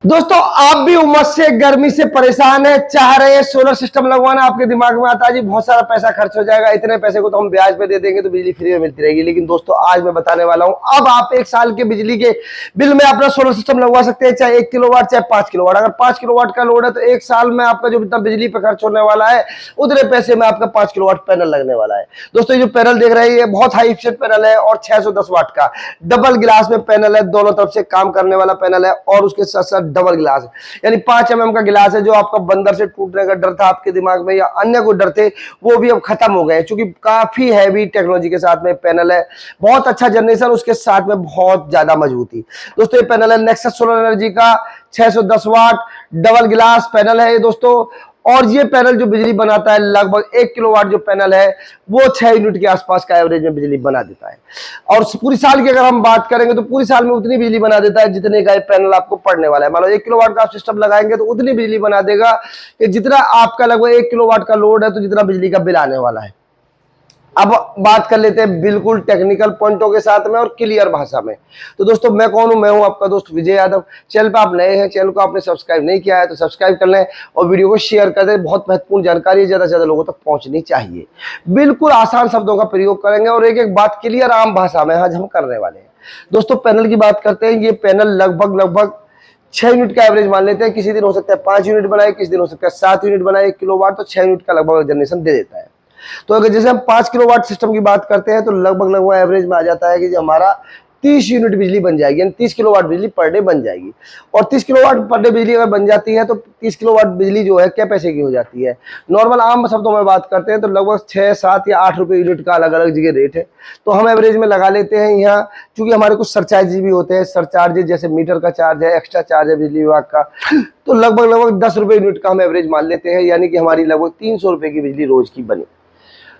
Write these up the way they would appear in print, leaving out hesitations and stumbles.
दोस्तों आप भी उमस से गर्मी से परेशान है, चाह रहे हैं सोलर सिस्टम लगवाना। आपके दिमाग में आता है जी बहुत सारा पैसा खर्च हो जाएगा, इतने पैसे को तो हम ब्याज पे दे देंगे तो बिजली फ्री में मिलती रहेगी। लेकिन दोस्तों आज मैं बताने वाला हूं, अब आप एक साल के बिजली के बिल में अपना सोलर सिस्टम लगवा सकते हैं, चाहे 1 किलोवाट चाहे 5 किलोवाट। अगर 5 किलोवाट का लोड है तो एक साल में आपका जो इतना बिजली पे खर्च होने वाला है उतने पैसे में आपका 5 किलोवाट पैनल लगने वाला है। दोस्तों ये जो पैनल देख रहे हैं ये बहुत हाई एफिशिएंट पैनल है और 610 वाट का डबल गिलास में पैनल है, दोनों तरफ से काम करने वाला पैनल है और उसके साथ साथ डबल गिलास है, यानी 5 mm का गिलास है। जो आपका बंदर से टूटने का डर था आपके दिमाग में या अन्य कोई डर थे वो भी अब खत्म हो गए, क्योंकि काफी हैवी टेक्नोलॉजी के साथ में पैनल है, बहुत अच्छा जनरेशन, उसके साथ में बहुत ज्यादा मजबूती। दोस्तों ये पैनल है नेक्सस सोलर एनर्जी का 610 वाट डबल गिलास पैनल है ये दोस्तों। और ये पैनल जो बिजली बनाता है लगभग 1 किलोवाट जो पैनल है वो 6 यूनिट के आसपास का एवरेज में बिजली बना देता है। और पूरी साल की अगर हम बात करेंगे तो पूरी साल में उतनी बिजली बना देता है जितने का पैनल आपको पड़ने वाला है। मान लो 1 किलोवाट का आप सिस्टम लगाएंगे तो उतनी बिजली बना देगा कि जितना आपका लगभग 1 किलोवाट का लोड है तो जितना बिजली का बिल आने वाला है। अब बात कर लेते हैं बिल्कुल टेक्निकल पॉइंटों के साथ में और क्लियर भाषा में। तो दोस्तों मैं कौन हूं? मैं हूं आपका दोस्त विजय यादव। चैनल पे आप नए हैं, चैनल को आपने सब्सक्राइब नहीं किया है तो सब्सक्राइब कर लें और वीडियो को शेयर कर दें। बहुत महत्वपूर्ण जानकारी ज्यादा से ज्यादा लोगों तक पहुंचनी चाहिए। बिल्कुल आसान शब्दों का प्रयोग करेंगे और एक एक बात क्लियर आम भाषा में आज हम करने वाले हैं। दोस्तों पैनल की बात करते हैं। ये पैनल लगभग 6 यूनिट का एवरेज मान लेते हैं। किसी दिन हो सकता है 5 यूनिट बनाए, किसी दिन हो सकता है 7 यूनिट बनाए 1 किलोवाट, तो 6 यूनिट का लगभग जनरेशन दे देता है। तो अगर जैसे हम 5 किलोवाट सिस्टम की बात करते हैं तो लगभग एवरेज में आ जाता है कि हमारा 30 यूनिट बिजली बन जाएगी, यानी 30 किलोवाट बिजली पर डे बन जाएगी। और 30 किलोवाट पर डे बिजली अगर बन जाती है तो 30 किलोवाट बिजली जो है क्या पैसे की हो जाती है? नॉर्मल आम शब्दों में बात करते हैं तो लगभग 6, 7 या 8 रुपए यूनिट का अलग अलग जगह रेट है। तो हम एवरेज में लगा लेते हैं यहाँ, चूंकि हमारे कुछ सरचार्जेस भी होते हैं, सरचार्जेस जैसे मीटर का चार्ज है, एक्स्ट्रा चार्ज है बिजली विभाग का, तो लगभग 10 रुपए यूनिट का हम एवरेज मान लेते हैं, यानी कि हमारी लगभग 300 रुपए की बिजली रोज की बनी।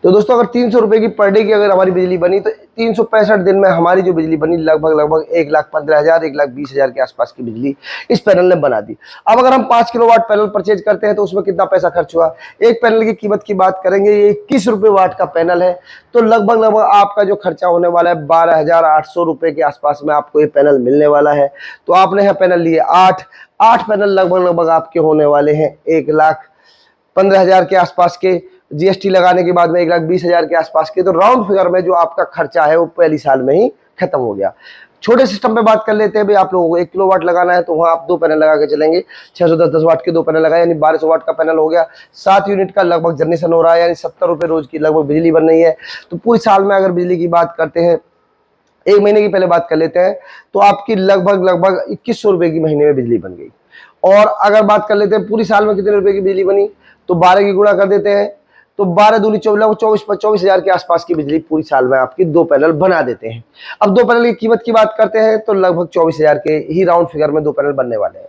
तो दोस्तों अगर 300 रुपए की पर डे की अगर हमारी बिजली बनी तो 365 दिन में हमारी जो बिजली बनी लगभग 1,15,000 1,20,000 के आसपास की बिजली इस पैनल ने बना दी। अब अगर हम 5 किलोवाट पैनल परचेज करते हैं तो उसमें कितना पैसा खर्च हुआ? एक पैनल की कीमत की बात करेंगे, ये 21 रुपए वाट का पैनल है, तो लगभग आपका जो खर्चा होने वाला है 12,800 रुपए के आसपास में आपको ये पैनल मिलने वाला है। तो आपने यहाँ पैनल लिए 8 पैनल लगभग आपके होने वाले हैं 1,15,000 के आसपास के, जीएसटी लगाने के बाद में 1,20,000 के आसपास के। तो राउंड फिगर में जो आपका खर्चा है वो पहली साल में ही खत्म हो गया। छोटे सिस्टम पे बात कर लेते हैं। भाई आप लोगों को 1 किलोवाट लगाना है तो वहां आप 2 पैनल लगा के चलेंगे, 610 वाट के 2 पैनल लगाए, यानी 1200 वाट का पैनल हो गया। 7 यूनिट का लगभग जनरेशन हो रहा है, यानी 70 रुपए रोज की लगभग बिजली बन रही है। तो पूरी साल में अगर बिजली की बात करते हैं, एक महीने की पहले बात कर लेते हैं, तो आपकी लगभग 2100 रुपए की महीने में बिजली बन गई। और अगर बात कर लेते हैं पूरी साल में कितने रुपए की बिजली बनी, तो 12 की गुणा कर देते हैं, तो 12 दूनी 24,000 के आसपास की बिजली पूरी साल में आपकी 2 पैनल बना देते हैं। अब 2 पैनल की कीमत की बात करते हैं तो लगभग 24,000 के ही राउंड फिगर में 2 पैनल बनने वाले हैं।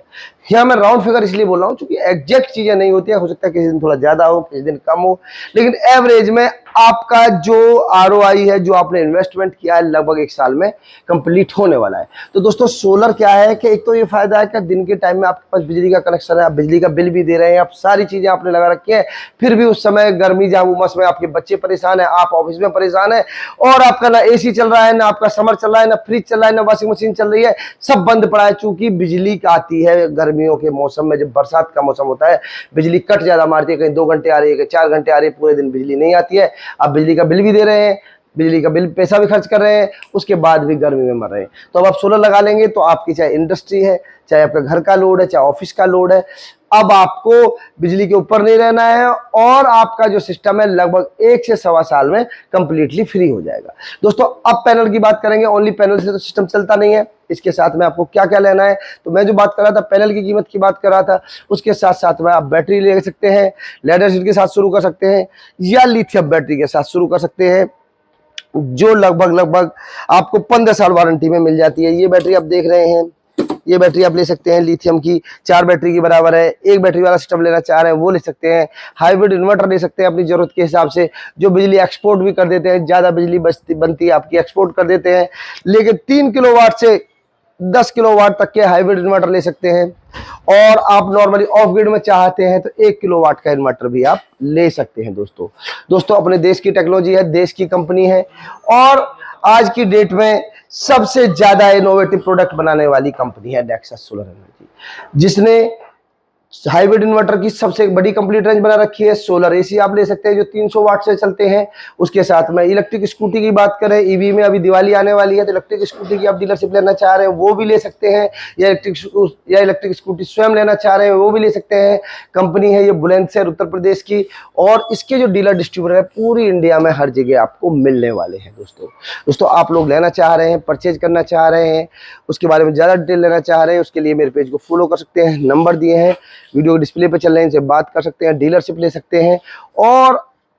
यहाँ मैं राउंड फिगर इसलिए बोल रहा हूँ क्योंकि एग्जैक्ट चीजें नहीं होती है, हो सकता है किसी दिन थोड़ा ज्यादा हो किसी दिन कम हो, लेकिन एवरेज में आपका जो आरओआई है, जो आपने इन्वेस्टमेंट किया है, लगभग 1 साल में कंप्लीट होने वाला है। तो दोस्तों सोलर क्या है कि एक तो ये फायदा है कि दिन के टाइम में आपके पास बिजली का कनेक्शन है, आप बिजली का बिल भी दे रहे हैं, आप सारी चीजें आपने लगा रखी है, फिर भी उस समय गर्मी जहां उमस में आपके बच्चे परेशान है, आप ऑफिस में परेशान है और आपका ना एसी चल रहा है, ना आपका समर चल रहा है, ना फ्रिज चल रहा है, ना वॉशिंग मशीन चल रही है, सब बंद पड़ा है। चूंकि बिजली आती है गर्मियों के मौसम में, जब बरसात का मौसम होता है बिजली कट ज्यादा मारती है, कहीं 2 घंटे आ रही है, कहीं 4 घंटे आ रही है, पूरे दिन बिजली नहीं आती है। आप बिजली का बिल भी दे रहे हैं, बिजली का बिल पैसा भी खर्च कर रहे हैं, उसके बाद भी गर्मी में मर रहे हैं। तो अब आप सोलर लगा लेंगे तो आपकी चाहे इंडस्ट्री है, चाहे आपका घर का लोड है, चाहे ऑफिस का लोड है, अब आपको बिजली के ऊपर नहीं रहना है और आपका जो सिस्टम है लगभग 1 से सवा साल में कंप्लीटली फ्री हो जाएगा। दोस्तों अब पैनल की बात करेंगे। ओनली पैनल से तो सिस्टम चलता नहीं है, इसके साथ में आपको क्या क्या लेना है, तो मैं जो बात कर रहा था पैनल की कीमत की बात कर रहा था, उसके साथ साथ में आप बैटरी ले सकते हैं, लेड एसिड के साथ शुरू कर सकते हैं या लिथियम बैटरी के साथ शुरू कर सकते हैं, जो लगभग आपको 15 साल वारंटी में मिल जाती है। ये बैटरी आप देख रहे हैं, ये बैटरी आप ले सकते हैं लिथियम की, 4 बैटरी की बराबर है। एक बैटरी वाला सिस्टम लेना चाह रहे हैं वो ले सकते हैं। हाइब्रिड इन्वर्टर ले सकते हैं अपनी जरूरत के हिसाब से, जो बिजली एक्सपोर्ट भी कर देते हैं, ज्यादा बिजली बनती है आपकी, एक्सपोर्ट कर देते हैं। लेकिन 3 किलोवाट से 10 किलोवाट तक के हाइब्रिड इन्वर्टर ले सकते हैं। और आप नॉर्मली ऑफ ग्रिड में चाहते हैं तो 1 किलोवाट का इन्वर्टर भी आप ले सकते हैं। दोस्तों अपने देश की टेक्नोलॉजी है, देश की कंपनी है और आज की डेट में सबसे ज्यादा इनोवेटिव प्रोडक्ट बनाने वाली कंपनी है नेक्सस सोलर एनर्जी। जिसने हाइब्रिड इन्वर्टर की सबसे बड़ी कंप्लीट रेंज बना रखी है। सोलर एसी आप ले सकते हैं जो 300 वाट से चलते हैं। उसके साथ में इलेक्ट्रिक स्कूटी की बात करें, ईवी में अभी दिवाली आने वाली है तो इलेक्ट्रिक स्कूटी की आप डीलरशिप लेना चाह रहे हैं वो भी ले सकते हैं, या इलेक्ट्रिक स्कूटी स्वयं लेना चाह रहे हैं वो भी ले सकते हैं। कंपनी है ये बुलंदशहर उत्तर प्रदेश की, और इसके जो डीलर डिस्ट्रीब्यूटर है पूरी इंडिया में हर जगह आपको मिलने वाले हैं। दोस्तों आप लोग लेना चाह रहे हैं, परचेज करना चाह रहे हैं, उसके बारे में ज़्यादा डिटेल लेना चाह रहे हैं, उसके लिए मेरे पेज को फॉलो कर सकते हैं। नंबर दिए हैं वीडियो डिस्प्ले पे चल रहे हैं, इनसे बात कर सकते हैं, डीलरशिप ले सकते हैं और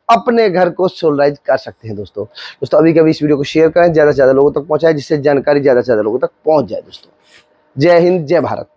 अपने घर को सोलराइज कर सकते हैं। दोस्तों अभी कभी इस वीडियो को शेयर करें, ज़्यादा से ज़्यादा लोगों तक पहुंचाएं, जिससे जानकारी ज़्यादा से ज़्यादा लोगों तक पहुंच जाए। दोस्तों जय हिंद, जय भारत।